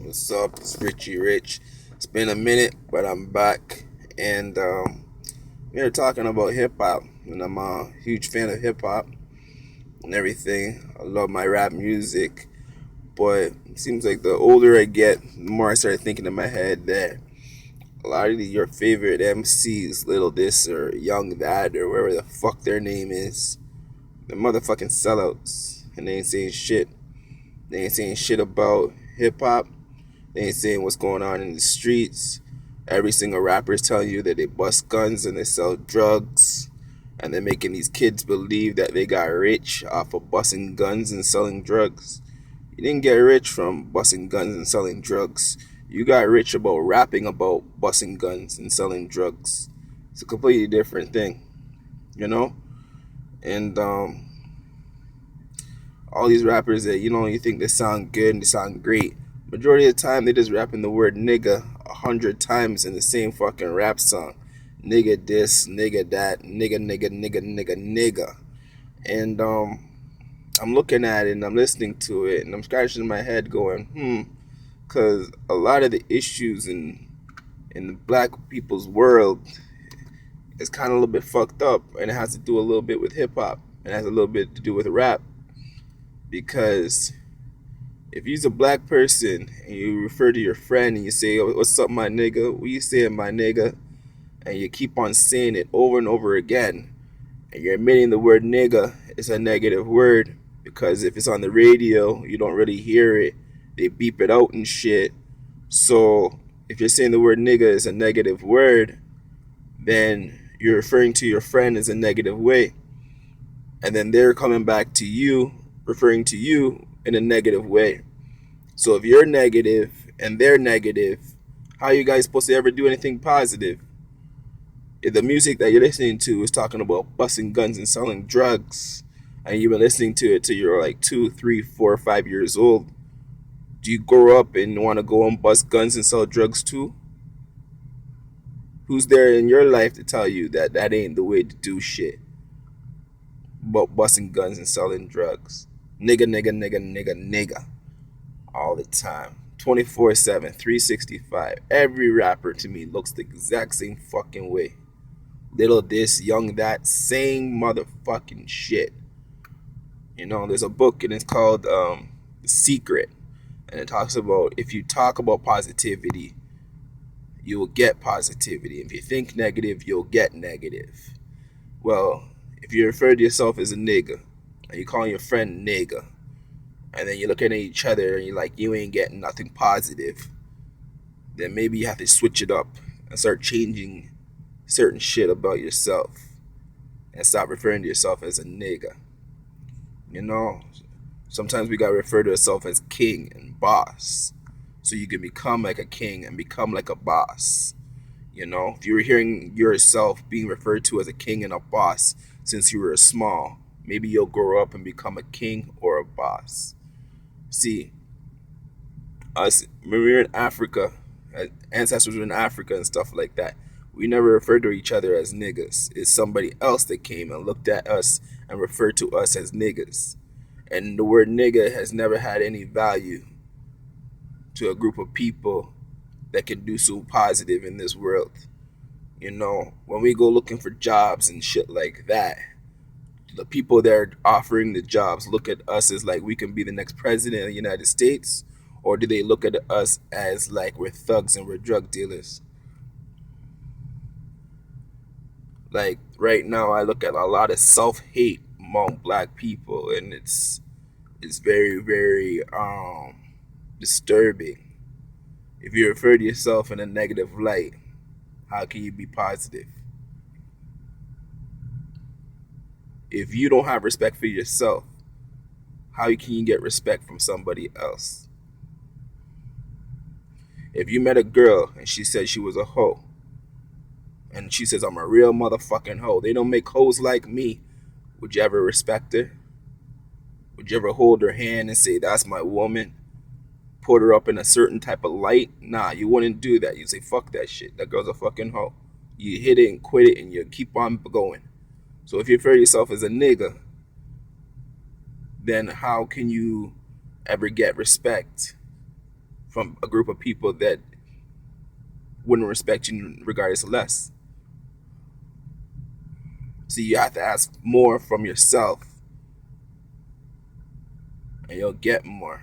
What's up? It's Richie Rich. It's been a minute, but I'm back, and we're talking about hip hop, and I'm a huge fan of hip hop and everything. I love my rap music, but it seems like the older I get, the more I start thinking in my head that a lot of your favorite MCs, Little This or Young That or whatever the fuck their name is, they're motherfucking sellouts, and they ain't saying shit. They ain't saying shit about hip hop. They ain't saying what's going on in the streets. Every single rapper is telling you that they bust guns and they sell drugs. And they're making these kids believe that they got rich off of busting guns and selling drugs. You didn't get rich from busting guns and selling drugs. You got rich about rapping about busting guns and selling drugs. It's a completely different thing, you know? And all these rappers that you think they sound good and they sound great. Majority of the time they just rapping the word nigga 100 times in the same fucking rap song. Nigga this, nigga that, nigga nigga nigga nigga nigga. And I'm looking at it and I'm listening to it and I'm scratching my head going, because a lot of the issues in the black people's world is kind of a little bit fucked up, and it has to do a little bit with hip hop and it has a little bit to do with rap. Because if you're a black person and you refer to your friend and you say, "Oh, what's up, my nigga?" What you saying, my nigga? And you keep on saying it over and over again, and you're admitting the word nigga is a negative word, because if it's on the radio, you don't really hear it. They beep it out and shit. So if you're saying the word nigga is a negative word, then you're referring to your friend as a negative way. And then they're coming back to you, referring to you in a negative way. So if you're negative and they're negative, how are you guys supposed to ever do anything positive? If the music that you're listening to is talking about busting guns and selling drugs, and you've been listening to it till you're like 2, 3, 4, 5 years old, do you grow up and want to go and bust guns and sell drugs too? Who's there in your life to tell you that that ain't the way to do shit? But busting guns and selling drugs. Nigga, nigga, nigga, nigga, nigga. All the time. 24/7, 365. Every rapper to me looks the exact same fucking way. Little this, young that, same motherfucking shit. There's a book and it's called The Secret. And it talks about if you talk about positivity, you will get positivity. If you think negative, you'll get negative. Well, if you refer to yourself as a nigga, and you calling your friend nigga, and then you're looking at each other and you're like, you ain't getting nothing positive, then maybe you have to switch it up and start changing certain shit about yourself and stop referring to yourself as a nigga. You know, sometimes we gotta refer to ourselves as king and boss, so you can become like a king and become like a boss. If you were hearing yourself being referred to as a king and a boss since you were small, maybe you'll grow up and become a king or a boss. See, us when we were in Africa, ancestors were in Africa and stuff like that. We never referred to each other as niggas. It's somebody else that came and looked at us and referred to us as niggas. And the word nigga has never had any value to a group of people that can do so positive in this world. When we go looking for jobs and shit like that, the people that are offering the jobs look at us as like we can be the next president of the United States, or do they look at us as like we're thugs and we're drug dealers? Like right now, I look at a lot of self-hate among black people, and it's very, very disturbing. If you refer to yourself in a negative light, how can you be positive? If you don't have respect for yourself, how can you get respect from somebody else? If you met a girl and she said she was a hoe, and she says, I'm a real motherfucking hoe, they don't make hoes like me, would you ever respect her? Would you ever hold her hand and say, that's my woman? Put her up in a certain type of light? Nah, you wouldn't do that. You'd say, fuck that shit. That girl's a fucking hoe. You hit it and quit it and you keep on going. So if you refer to yourself as a nigga, then how can you ever get respect from a group of people that wouldn't respect you regardless of less. So you have to ask more from yourself, and you'll get more.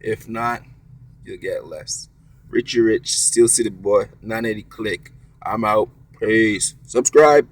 If not, you'll get less. Richie Rich, Steel City Boy, 980 Click. I'm out. Peace. Subscribe.